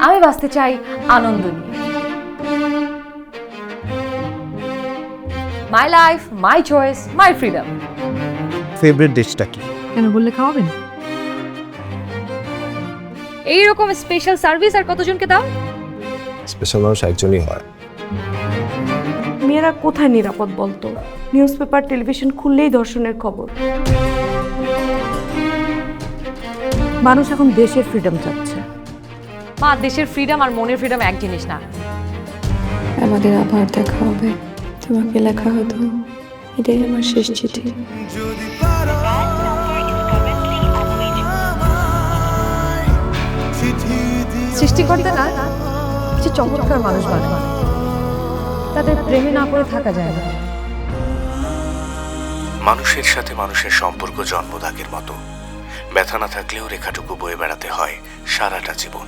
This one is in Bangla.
আমি বাঁচতে চাই আনন্দ নিয়ে। My life, my choice, my freedom. Favourite ডিশটা কি? কেন বললে খাওয়াবেন? এইরকম স্পেশাল সার্ভিস আর কতজনকে দাও? স্পেশাল মানুষ একজনই হয়। মেয়েরা কোথায় নিরাপদ বলতো? নিউজ পেপার টেলিভিশন খুললেই ধর্ষণের খবর। মানুষ এখন দেশের ফ্রিডম চাচ্ছে। মা, দেশের ফ্রিডম আর মনের ফ্রিডম এক জিনিস না। আমাদের আবার দেখা হবে, তোমাকে লেখা হতো, এটাই আমার শেষ চিঠি। সৃষ্টিকর্তা না কিছু চমৎকার মানুষ বানায়, তাদের প্রেমে না পড়ে থাকা যায় না। মানুষের সাথে মানুষের সম্পর্ক জন্মদাগের মতো, ব্যথা না থাকলেও রেখাটুকু বয়ে বেড়াতে হয় সারাটা জীবন।